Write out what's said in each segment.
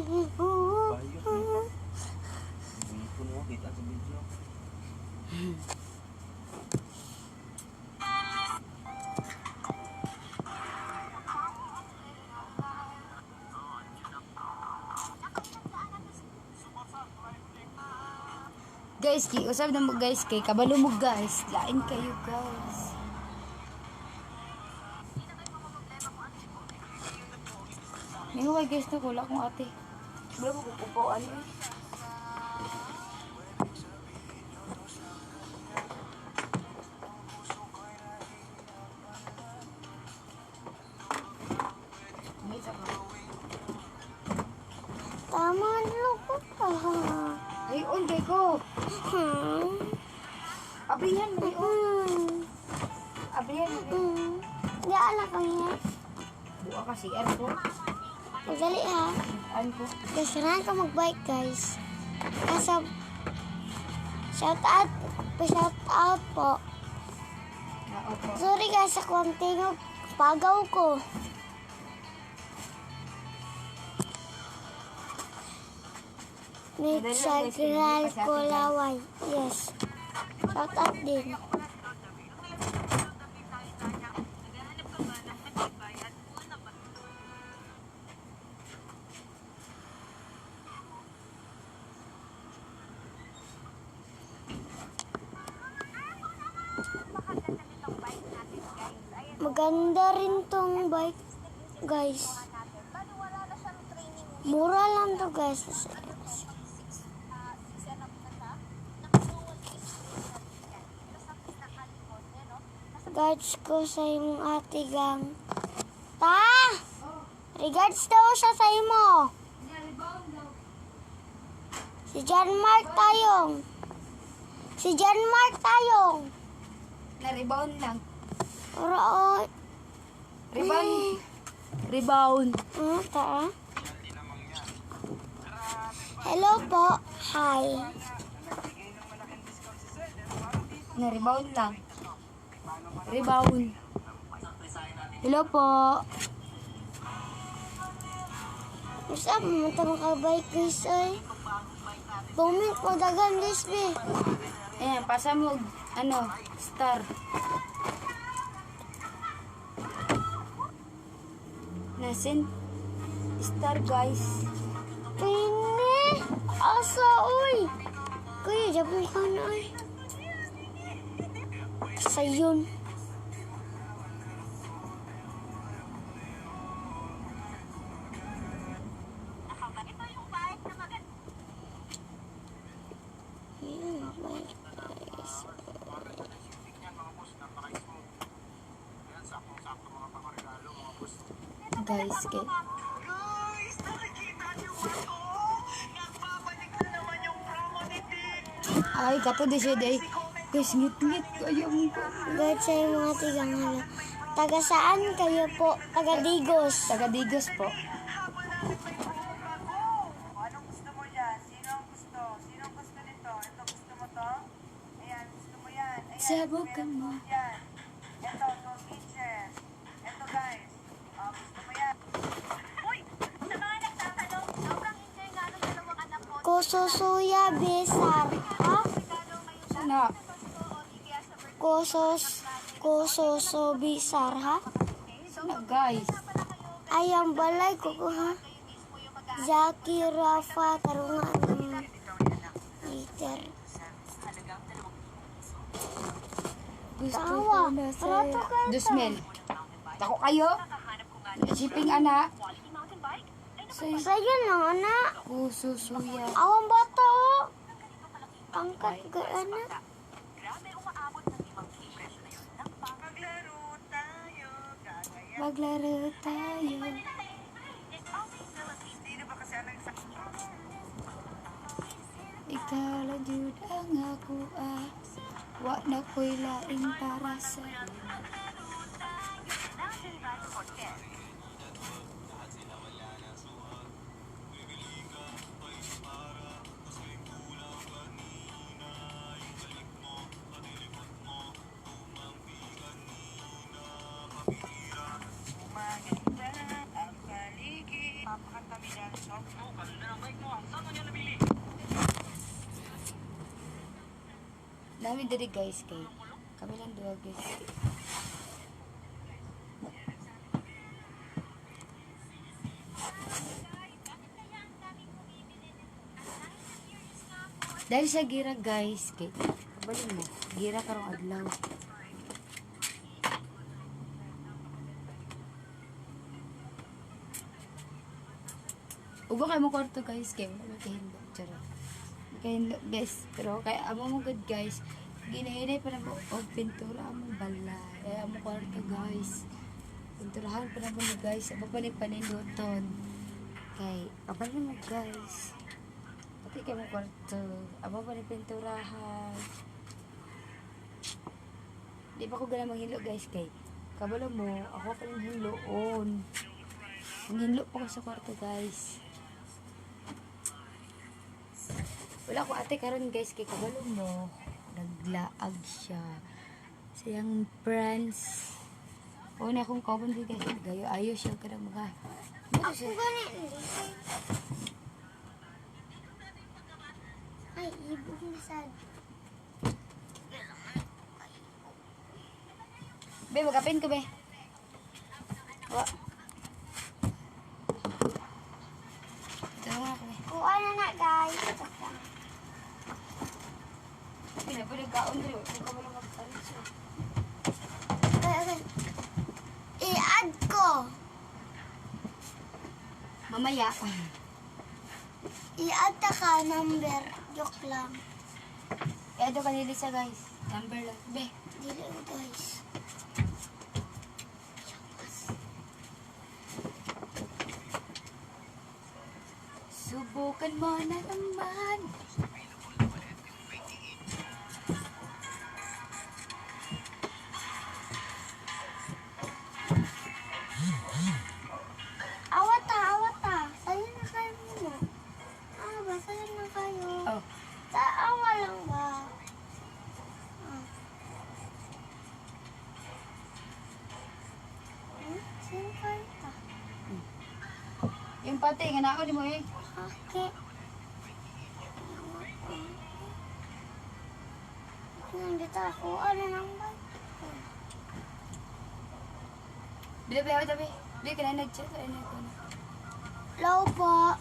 Bayot mo. Bipon mo, kita sa video. Guys, usap na mo guys kay kabalo mo guys. Lain kayo guys. Ngayon kay guys na kula kong ate. Wala mo kukupuan eh. Tama na ko pa. Ay, on kay ko. Abrihan mo yun. Abrihan mo yun. Hindi alam ko yan. Buka kasi, ano po? Madali ha. Ano po? Kasarahan ka mag-bike guys. Kasi shout out po. Opo. Sorry guys sa konting pagaw ko. Nagsagral ko laway. Yes. Shout out din. Maganda rin tong bike, guys. Mura lang to, guys. Regards ko sa imong ate gang. Ta! Regards daw siya sa imo. Si John Mark Tayong. Si John Mark Tayong. Na-rebound lang. Oroon. Rebound. Rebound. Ta? Hello po. Hi. Na-rebound lang. Rebound. Hello po. Basta pumunta makabike guys ay. Comment mo dagan guys be. Ayan, pasa mo, star. Nasin? Star, guys. Pini. Asa uy. Kuya, jabong ka na ay. Sayon. Guys, kay ay, kato di siya day. Guys, ngit-ngit kayo mo ko. Guys, sa mga tigang hala. Taga saan kayo po? Taga Digos. Taga Digos po. Anong gusto mo dyan? Sino ang gusto? Sino ang gusto nito? Ito, gusto mo to? Ayan, gusto mo yan. Ayan, Sabukan mo. yan. Ito, to teacher. Ito, guys. Gusto mo yan. Uy! Sa mga nagtatanong, sobrang enjoy nga ng dalawang anak ko. Kososuya Besar. Ha? Na, Kososo Besar, ha? na guys. Ayang balay ko ha? Zaki Rafa tarungan ng liter. Gusto Tawa. ko na Rato sa'yo. ka ito. Dusmel. Tako kayo? Shipping anak. Sa'yo lang, anak. Susuya. Awang bata, oh. Pangkat ka, anak. Grabe, umaabot ng 5K presyo na yun. Maglaro tayo, gagaya. Maglaro tayo. Sino ba kasi ang Ikaw lang jud ang ako wa na ko'y laing para sa Umaganda ang paligid. Papakanta mi ng song. Kami diri guys kay kami lang dua guys. Dahil sa gira guys kay kabalo mo gira karong adlaw. Ugo kay mo kwarto guys kay wala kahindo charot. Kahindo guys pero kay amo mo good guys. Ginahinay pa na mo og pintura among balay. Eh amo kwarto guys. Pinturahan pa na mo ni guys. Aba pa ni paninduton. Kay abal mo guys. Pati kay mo kwarto. Aba pa ni pinturahan. Di pa ko gana manghilo guys kay kabalo mo ako pa ning hiloon. Manghilo pa ko sa kwarto guys. Wala ko ate karon guys kay kabalo mo naglaag siya siyang friends o na akong kauban di guys gayo ayo siya kada mga Ako gani. Ay, ibog na sad. be magapin ko be wa ito nga ko be Kuha na guys. pinapulig kaon dito kung kabalo magpalit siya Okay. I-add ko. mamaya I-add ta ka number. Joke lang. edo kanili sa guys number lang be Dili guys. subukan mo na naman Awata. Sayo na kayo muna. Sayo na kayo. oh Awa lang ba? Sino kayo ta? yung pati nga naon mo eh Okay. Nandito ako. Ano nang ba? bila bila tabi bila ka na nag-chat ay na ko Low po.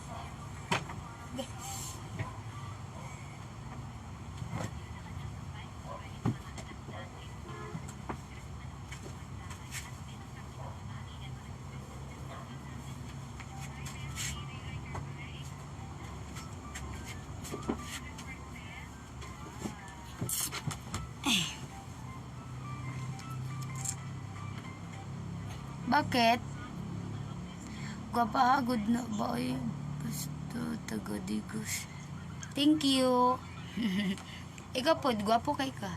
bakit gwapahagod na ba ay basta taga-digos thank you ikaw po gwapo kay ka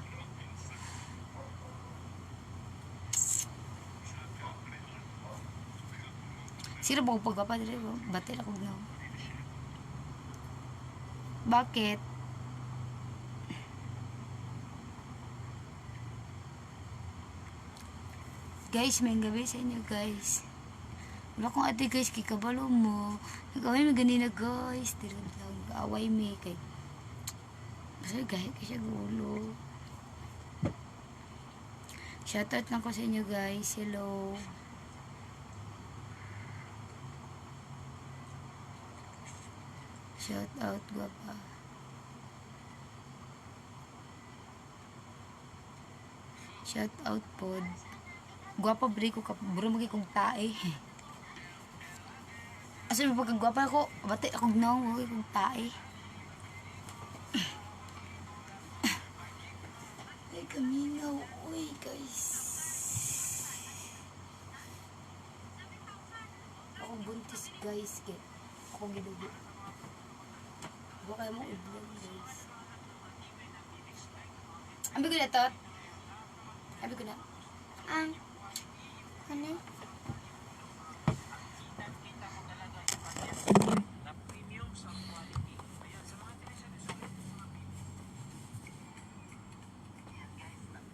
sino ba ko pagwapa dito batil ako na bakit guys may gabi sa inyo guys wala kong ate guys kay kabalo mo nag-away mo ganina guys tirod lang nag-away me kay basta gahit ka siya gulo shoutout lang ko sa inyo guys hello shoutout guwapa shoutout pod guwapa bri ko bro magi kong tae asa mo pagkagwapa ko bati akong naong magi kong tae ay kaminaw uy guys akong buntis guys kaya akong gidugo huwag kayo mong i-vlog guys ambi ko na tot ambi ko na Ano?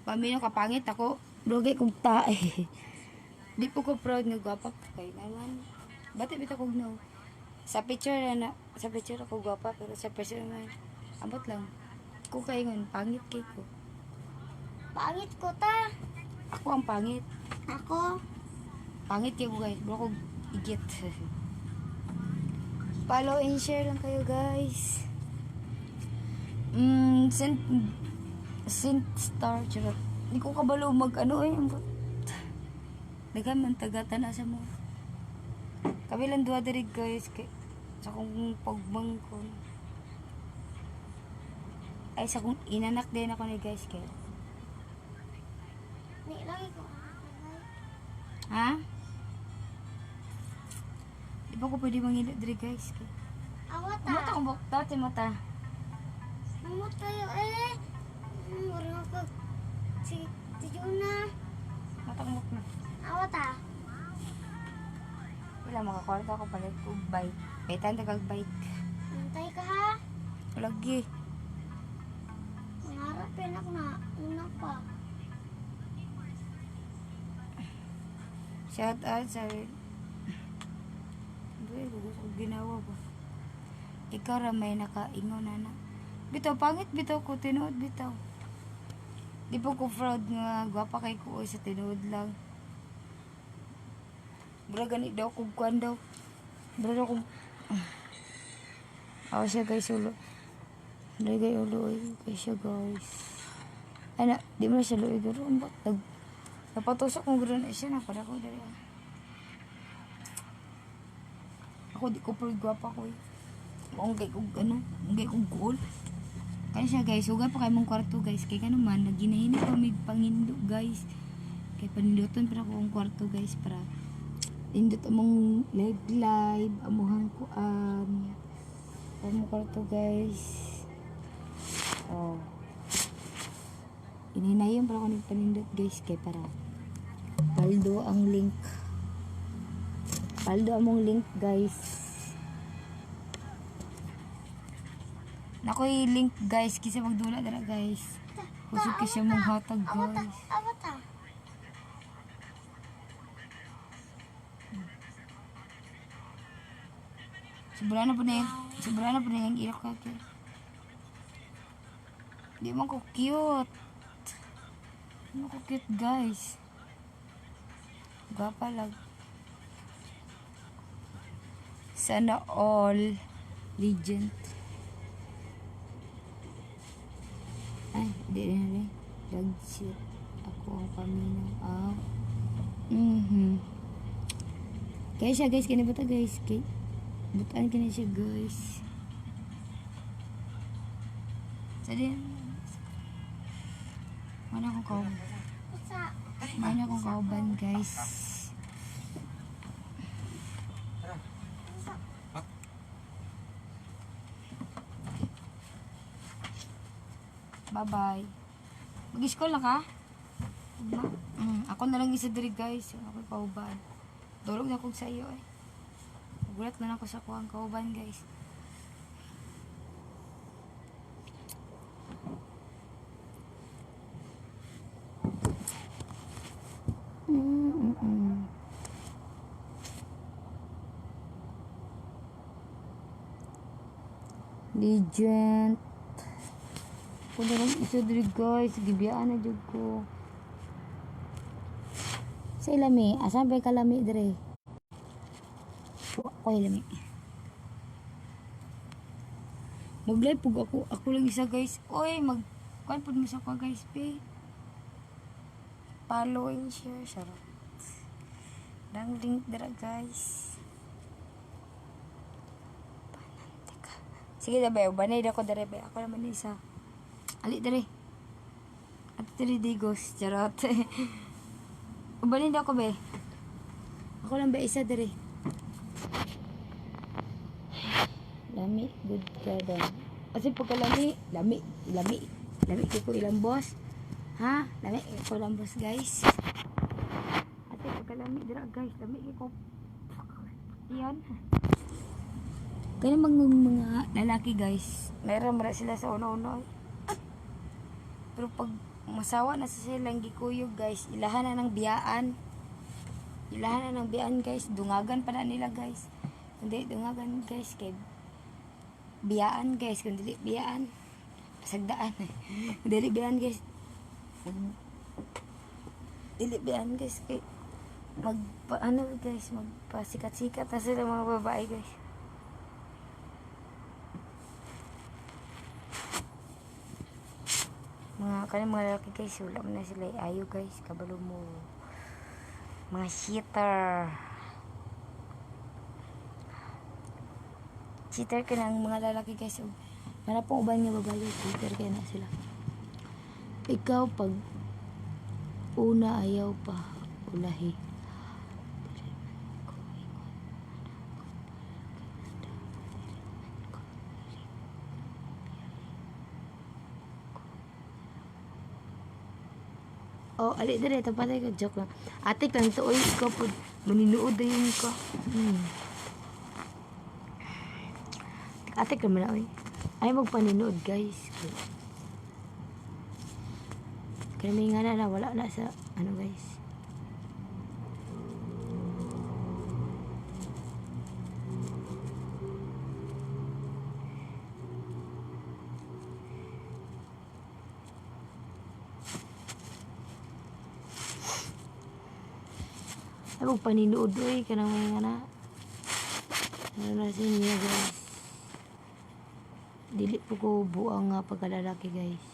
Pamino kapangit ako, brogay kong tae. Di po ko proud nga gwapa kay naman. Bati bitaw kog no. Sa picture ako gwapa pero sa person naman ambot lang. Ko kay ngon pangit kay ko. Pangit ko ta. Ako ang pangit. Ako. Pangit kayo guys. Bro ko igit. Follow and share lang kayo guys. Send star. Charot. Hindi ko kabalo mag ano eh. Dagan man tagatan asa mo. Kabilang duwa diri guys. Sa kong pagbangkon. Ay sa kong inanak din ako ni guys. Kaya. Ni lagi ko. Ha? Di ba ko pwede mangilot diri guys? Awat Mata ta. kong bok. Dati mata. Mamot kayo eh. Wala ko. Si Juna. Mata kong bok na. Awat ta. Wala makakwarta ko palit ko bike. Kaitan tagag bike. Antay ka ha. Lagi. Mangarap penak na. Una pa. Shout out sa Duy, gusto ko ginawa ba? Ikaw ra may nakaingon na. Bitaw, pangit bitaw ko, tinuod bitaw. Di po ko fraud nga, gwapa kay ko sa tinuod lang. Bro, ganit daw kung kuwan daw. Bro, daw kung... Ako siya guys, ulo. Lagay ulo, kay siya guys. Ay na, di mo na siya luoy garo. Napatusok kong garo na siya, napada ko dali. Ako di ko pwede gwapa ko eh. Maunggay kong ano, maunggay kong goal. Kaya siya guys, huwag pa kayo mong kwarto guys. Kaya ka naman, naginahinip pa may pangindo guys. Kaya panindutan pa ako ang kwarto guys para indot among live, amuhang kuan. Among kwarto guys. Oh. Inhinayon para ako nagpanindot guys. Kaya para paldo ang link. Paldo among link guys. Nakoy link guys. Kisa magdula dala guys. Kusog kasi mong hatag guys. Awat ta. Sobra na po na yung ilok ka. Di man ko cute. Di man ko cute guys. Gapa lang. Sana all legend. Ay, di rin. Dagsit. Ako ang paminaw. Kaya siya guys, kinabata guys. Butaan ka na siya guys. Sadi. Mana akong kauban. Mana akong kauban guys. Bye-bye. Mag-school na ka? Ako na lang isa diri guys. Ako kauban. Dolog na akong sa iyo eh. Gulat na ako sa kuwang kauban guys. Legend. Kung na lang isa diri guys. Gibiyaan na dyan ko. Sa ilami. Asan ba kalami diri? Ako ilami. Mag-live pug ako. Ako lang isa guys. Oy, kuan pud mo sa ko guys. Follow and share. Sarap. Dang link dira guys. Panantika. Sige na ba. Banay ako dere ba. Ako naman isa. Ali dere. At dere digos. Charot. Banay ako ba. Ako lang ba isa dere. Lami, good ka daw. Kasi pagka lami ko ilang boss. Ha? Lami ko ilang boss guys. At pagka lami dira guys, lami ko. Yan. Kaya mga lalaki guys, mayroon mara sila sa uno-uno. Pero pag masawa na sa silang gikuyog guys, ilahan na ng biyaan. Ilahan na ng biyaan guys, dungagan pa na nila guys. Hindi, dungagan guys, kay biyaan guys, kung dili biyaan pasagdaan. Dili biyaan guys, Dili biyan guys kay magpasikat-sikat na sila mga babae guys. Mga lalaki guys, wala man na sila ayo guys, kabalo mo. Mga cheater. Cheater ka ng mga lalaki guys. Mana pong uban nga babae, cheater kaya na sila. Ikaw pag una ayaw pa ulahi. Oh, ali dire tapatay ka joke lang. Ate lang to oy ko pud maninuod dayon ko. Ate ka man oy. Ay magpaninuod guys. Kaya may nga na wala na sa ano guys. Ay magpaninuod oy kanang may nga na. Ano na sa inyo guys. Dili po ko buang nga pagkalalaki guys.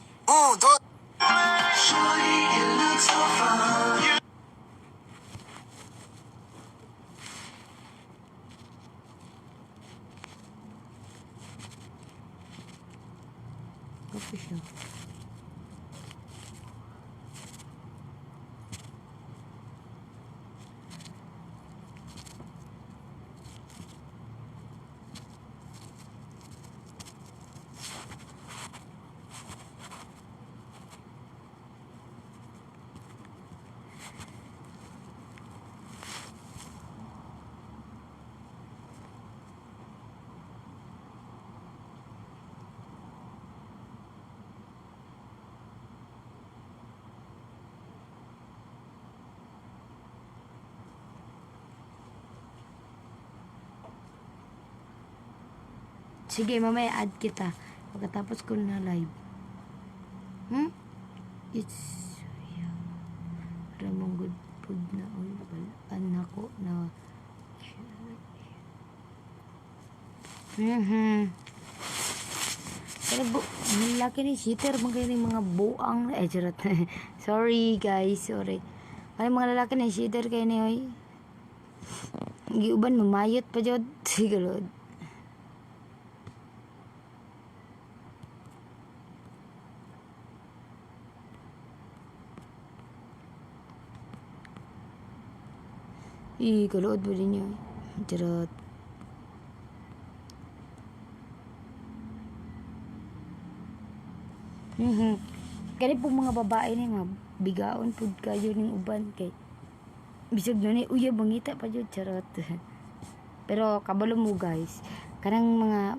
Kape siya. Sige, mamaya add kita. Pagkatapos ko na live. It's Ramong good food na oy. Balaan ako na. Pero malaki ni cheater. Magkaya ng mga buang. Charot. Sorry guys. Sorry. Kaya mga lalaki ni cheater kayo ni oy. Giuban mamayot pa jud. Sigurod. Kalood mo rin yun. Charot. Kani po mga babae ni bigaon pud kayo ning uban kay bisag na ni uya bangita pa jud charot. Pero kabalo mo guys, kanang mga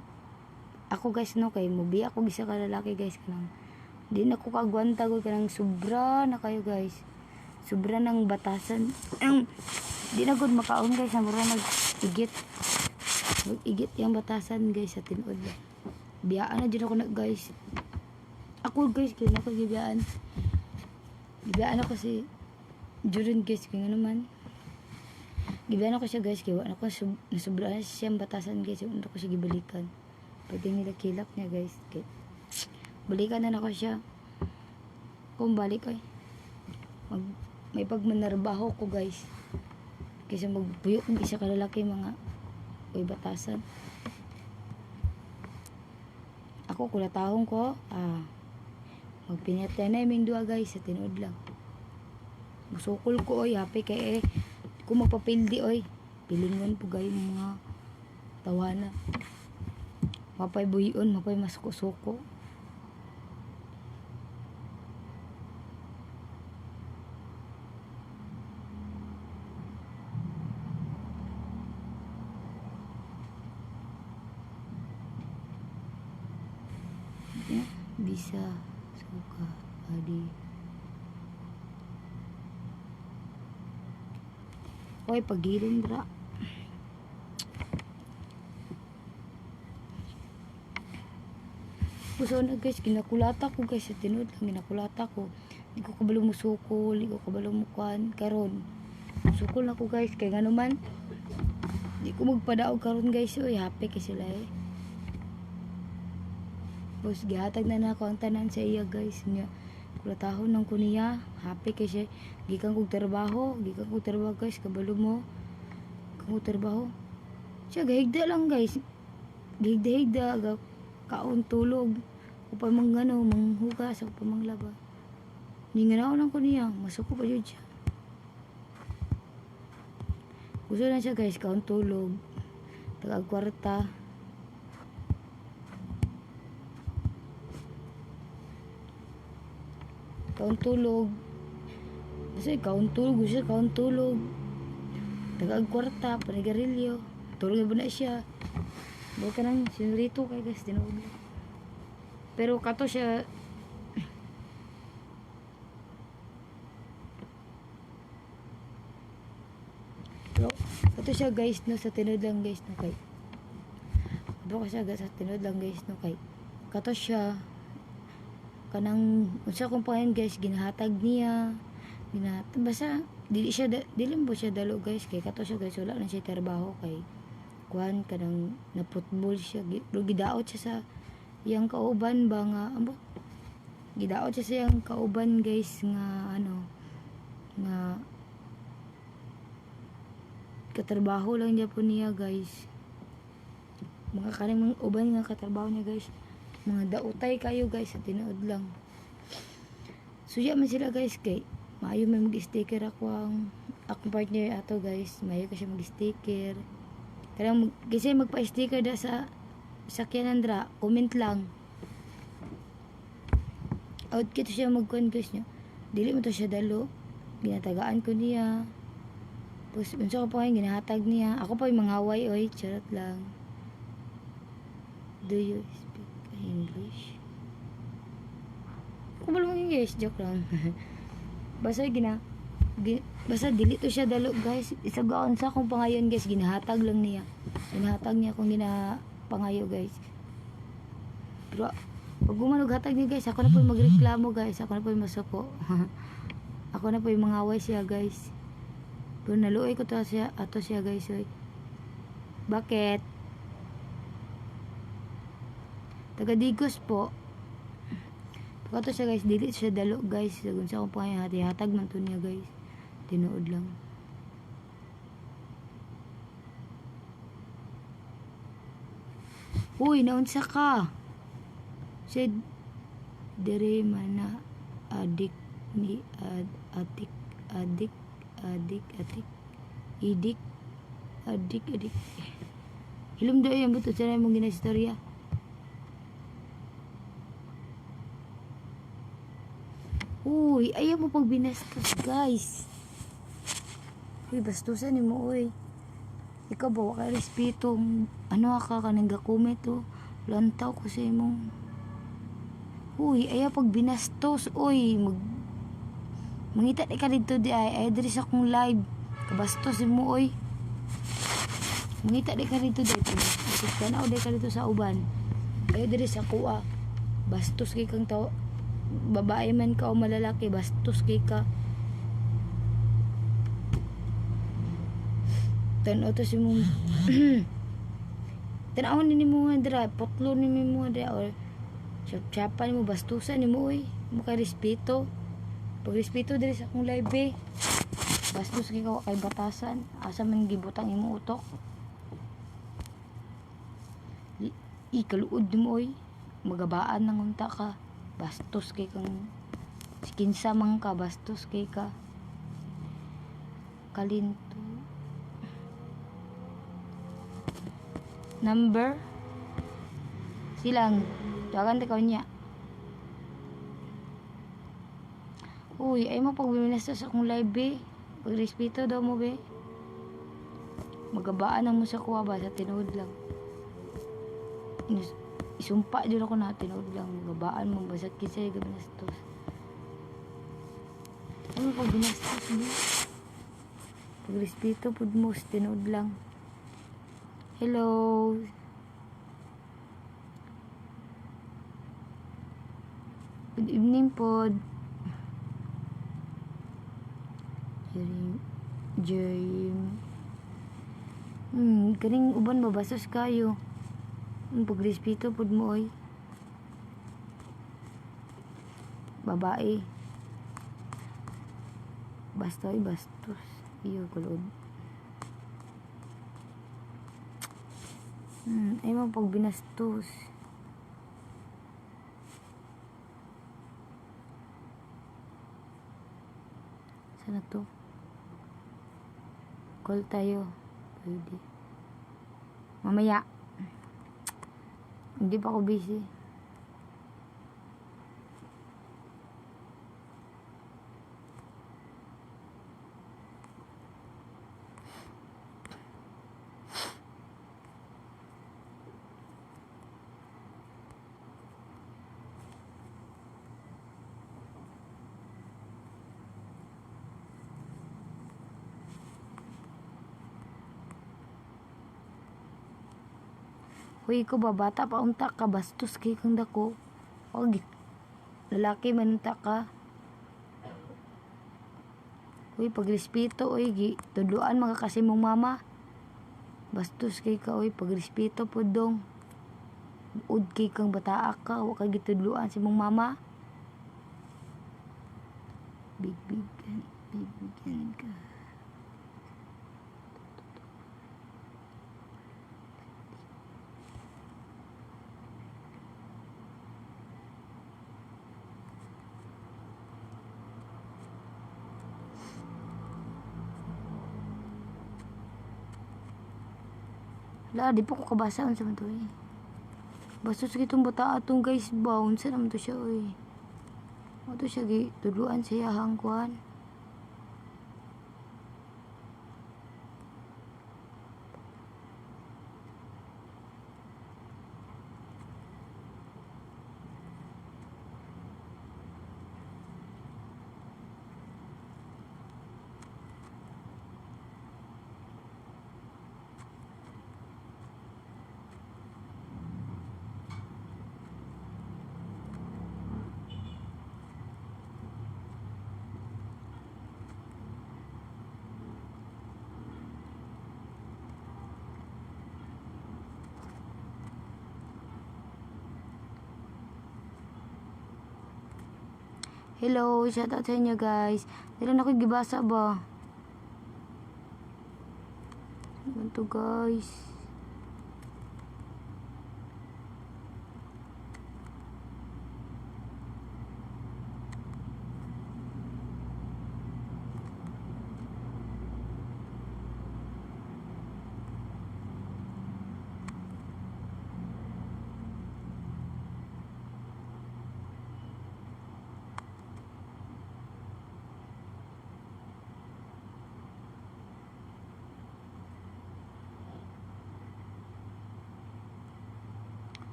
ako guys no kay mubi ako gisa ka lalaki guys kanang di na ko kagwanta ko kanang sobra na kayo guys. Sobra ng batasan. Di na gud makaon guys na mura mag-igit. Mag-igit yung batasan guys sa tinuod. Biyaan na dyan ako na guys. Ako guys, kaya na ako gibiyaan. Gibiyaan ako si Jurin guys, kaya nga naman. Gibiyaan ako siya guys, kaya ako nasubra na siya ang batasan guys. Yung ako siya gibalikan. Pag nilakilap niya guys. Kaya, balikan na ako siya. Kung balik ay. May pagmanarbaho ko guys. Kasi magbuyok ng isa kalalaki mga batasan. Ako kulatahong ko. Magpinatay na yung dua guys sa tinood lang. Masukol ko oy happy kay kung magpapildi oy pilingon po gayon mga tawana. Mapay buyon, mapay masuko-suko. Bisa suka adi oy pagirin dra puso na guys ginakulata ko guys sa tinod lang ginakulata ko Di ko kabalo mo sukol, di ko kabalo mo kuan karon. Sukol na ko guys kay ngano man. Di ko magpadaog karon guys, oy happy kay sila eh. Bos gihatag na nako ang tanan sa iya guys nya. Kulatahon nang kuniya, happy kay siya. Gikan kog trabaho guys, kabalo mo. Kung trabaho. Siya gahigda lang guys. Gahigda aga kaon tulog. Upay manggano, manghugas, upay manglaba. Ninganaw lang ko niya, masuko pa yun siya. Gusto na siya guys, kaon tulog. Tagag kwarta. Kaon tulog. Kasi kaon tulog, gusto siya kaon tulog. Tagag kwarta, panigarilyo. Tulog na siya. Bawa ka ng sinurito kay guys, tinuod. Pero kato siya, pero kato siya guys no, sa tinuod lang guys no kay. Kato siya guys sa tinuod lang guys no kay. Kato siya, kanang, unsa kong pangayon guys, ginahatag niya. Basta, dili mo siya dalo guys, kay kato siya guys, wala na siya trabaho kay. Kuan kanang naputbol siya, gidaot siya sa yang kauban ba nga amo, gidaot siya sa yang kauban guys nga ano nga katrabaho lang niya po niya guys, mga kaning mga uban nga katrabaho niya guys, mga dautay kayo guys sa tinuod lang. Suya man sila guys kay maayo may mag-sticker akong partner ato guys, maayo kasi mag-sticker. Kaya kasi magpa-sticker da sa sakyanan dra, comment lang. Out kito siya magkuhan guys nyo. Dili mo to siya dalo. Ginatagaan ko niya. Tapos unsa ko pa kayo ginahatag niya. Ako pa yung mangaway oy, charot lang. Do you speak English? Ako ba lang English? Joke lang. Basta basta dili to siya dalo guys. Isagaan sa akong pangayon guys, ginahatag lang niya. Ginahatag niya kung pangayo guys. Pero pag gumanog hatag niya guys, ako na po yung magreklamo guys, ako na po yung masuko. Ako na po yung mangaway siya guys. Pero naluoy ko to siya, ato siya guys oy. Bakit? Taga Digos po. Pag ato siya guys, dili siya dalo guys. Sagun sa akong pangayo, hatag man to niya guys. Tinuod lang. Uy, naunsa ka? Said dire mana adik ni adik hilom daw yung buto sa mong ginastorya. Uy, ayaw mo pag binastos guys. Uy, bastusan ni mo uy. Ikaw ba waka respeto, ano ka kanang gakumet to, lantaw ko sa imong. Uy, ayaw pag binastos, uy, mangita di ka dito di ay diri sa akong live, kabastos mo uy. Mangita di ka dito di, tanaw di ka dito sa uban, ayaw diri sa kuha, bastos kay kang tao, babae man ka o malalaki, bastos kay ka. Tanaw to si mo tanaw ni mo nga dira, potlo ni mo nga dira or chap-chapan mo, bastusan ni mo uy, mukha respeto. Pag respeto diri sa akong live eh, bastos kay ka kay batasan, asa man gibutang imo utok. Kaluod mo uy, magabaan nang unta ka, bastos kay kang kinsa man ka, bastos kay ka. Kalinto number silang tawagan ka niya. Uy, ay mo pag biminasta sa akong live be, pag respeto daw mo be, magabaan ang mo sa kuha ba sa tinuod lang. Isumpa dyan ako na tinuod lang, magabaan mo ba sa kisay gabinastos. Ay mo pag binastos mo, pag respeto pud mo sa tinuod lang. Hello. Good evening po. Jame. Kaning uban mabastos kayo. Pagrespeto pud mo oy. Babae. Basta oy bastos. Iyo kulod. Ay mo pag binastos. Sana to? Call tayo. Pwede. Mamaya. Hindi pa ako busy. Uy, ko babata pa unta ka bastos kay kang dako. Og lalaki man unta ka. Uy, pagrespeto oy gi tudloan mga kasi mong mama. Bastos kay ka oy, pagrespeto pud dong. Ud kay kang bataa ka, wa kay gitudloan si mong mama. Big ka. Wala, di pa ko kabasa unsa man to eh. Bastos kitong bata atong guys ba, unsa naman to siya oy. O to siya gi tudluan sa iyahang kuan. Hello, shout out sa inyo guys. Dili na ko gibasa ba? Ano to guys?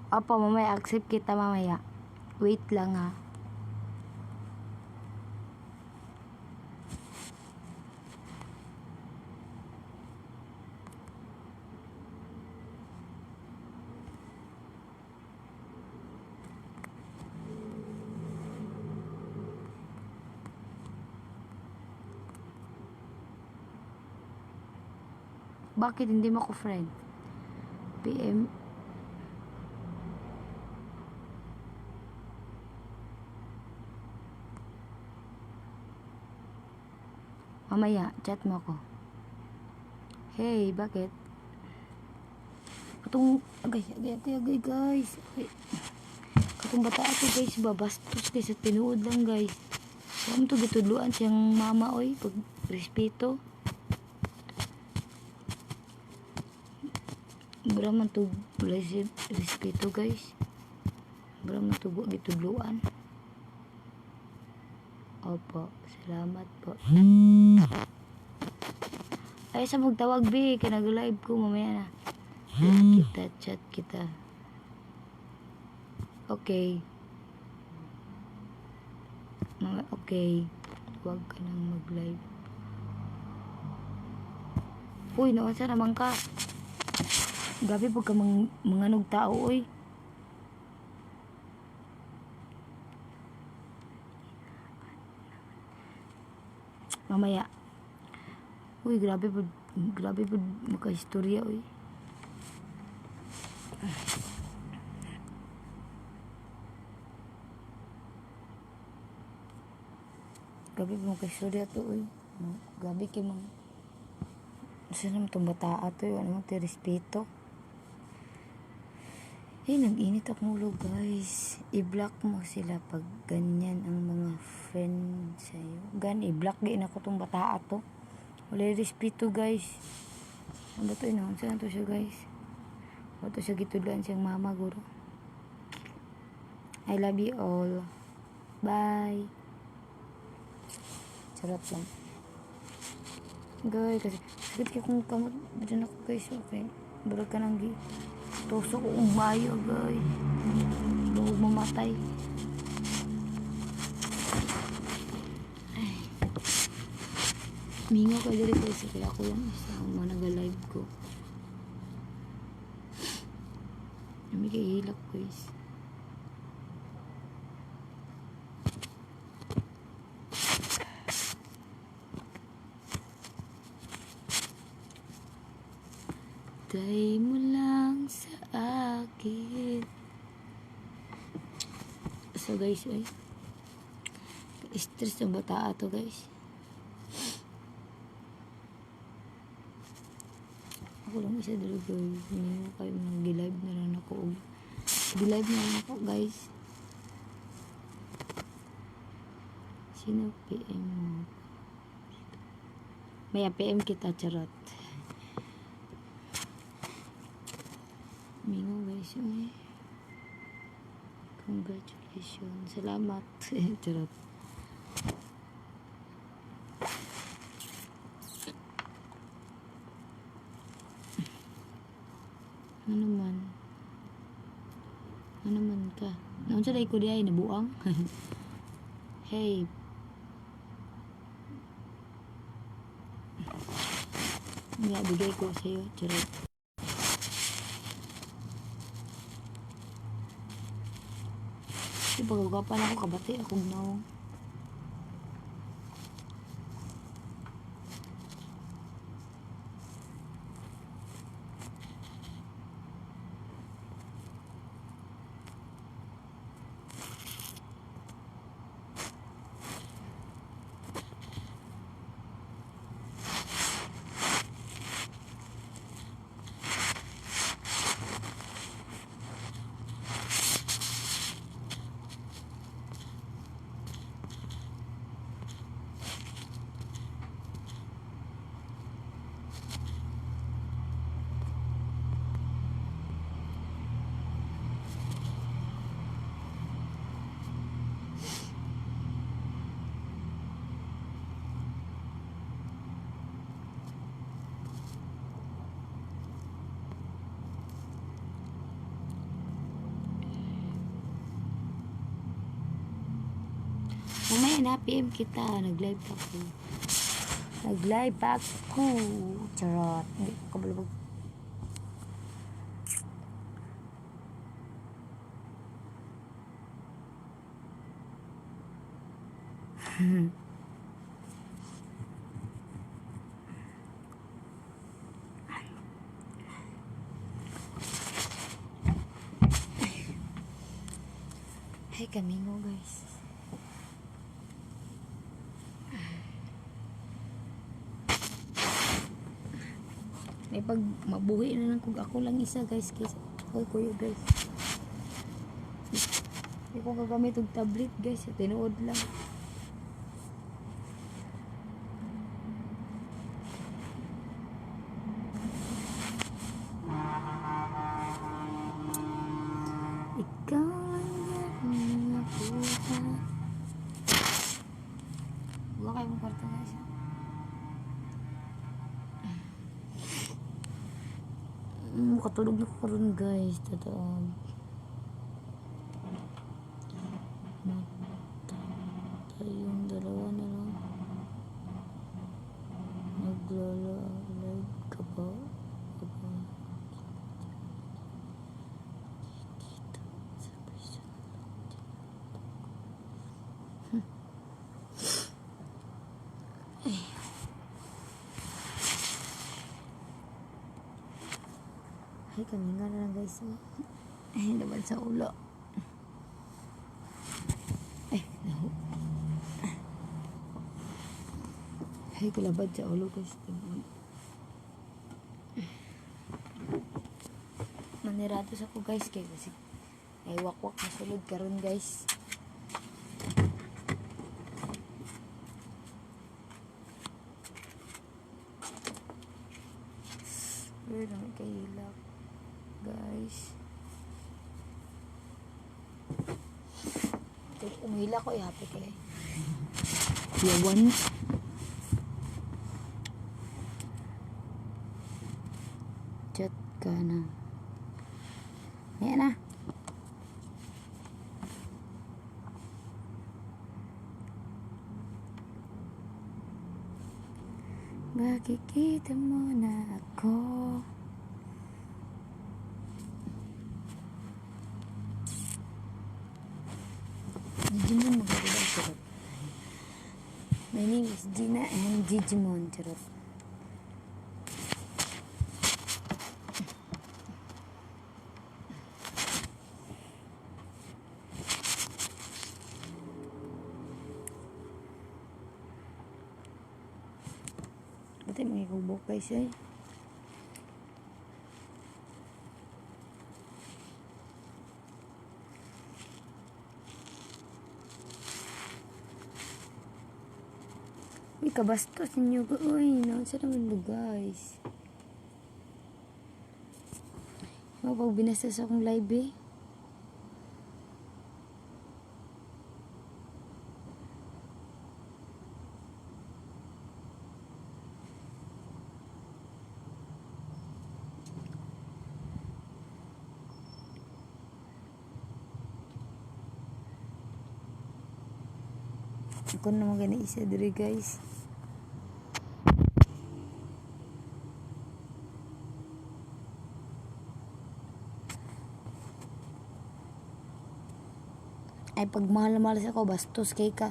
Opo, mamaya accept kita mamaya. Wait lang ha. Bakit hindi mo ko friend? PM. Mamaya, chat mo ako. Hey, bakit? Katong, agay guys. Katong bata ato guys, babastos guys at tinuod lang guys. Saan to gitudluan siyang mama oy, pag respeto. Bra man to blessed respeto guys. Bra man to gitudluan. Opo, salamat po. Ay, sa magtawag bi, kaya nag-live ko mamaya na. Chat kita. Okay. Okay. Huwag ka nang mag-live. Uy, naunsa naman ka. Gabi pag ka manganog tao, uy. Mamaya. Uy, grabe po makaistorya, uy. Grabe po makaistorya to, uy. Grabe kay mga, saan naman itong bataa to, ano, ti respeto. Nag-init akong ulo, guys. I-block mo sila pag ganyan ang mga friend sa'yo. I-block din ako tong bataa to. Wala respeto, guys. Ano to, saan to siya, guys? O to siya gitulan siyang mama, guro. I love you all. Bye. Charot lang. Guys, kasi sakit kayo kung kamot. Diyan ako, guys, okay? Barag ka nang tusok ko kung bayo, guys. Huwag mamatay. Ay. Mingaw ka diri, guys. Kaya ako yan. Sa mga nag-live ko. May kahilak, guys. Tay mo lang sa akin. So guys, stress ng bata to, guys. Ako lang isa dito, guys. Hindi mo kayo mag-live na lang ako. Mag-live na lang ako, guys. Sino PM mo? May PM kita, charot. Mingo, guys. Congratulations. Salamat. Charot. Ano man ka? Naon sa day ko di ay nabuang? Hey. Bigay ko sa'yo. Charot. Pagkakapan ako kabati, akong naong. Mamaya na, PM kita. Nag-live ako. Charot. Hindi ko kabalabag. Hey, kamingo, guys. May pag mabuhi na lang kung ako lang isa, guys. Kaysa kuya, guys. Hindi ko gagamit og tablet, guys. Tinuod lang. Ikaw lang yan nakuha. Wala kayo mong kwarta, guys. Makatulog na ko karon, guys. Totoo. Tayong dalawa na lang. Nagla-live ka ba? Ay, kami nga na lang guys. Ay, naman sa ulo. Ay, nahu. Ay, kalabad sa ulo guys. Maniratos ako guys kay kasi ay wakwak na sulod karon guys. Pero naman kahilak guys. Umila ko happy kay yawan. Chat ka na. Ayan na. Makikita mo na ako. Digimon maganda charot. My name is Gina and Digimon charot. Ba't ay makikubok guys ay? Uy, kabastos ninyo. Uy, naunsa naman mo guys. Pag binastos akong live eh. Ako naman gana isa diri guys. Ay pag mahal-mahal ako bastos kay ka.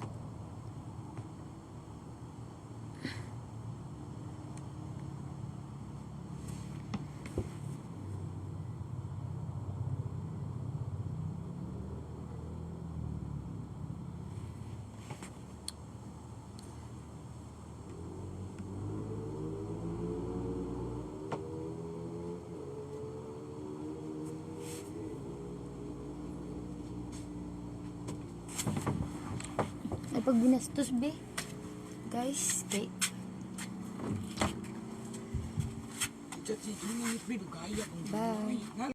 Ay pag binastos be guys kay Chat si Gina, bigay ako. bye.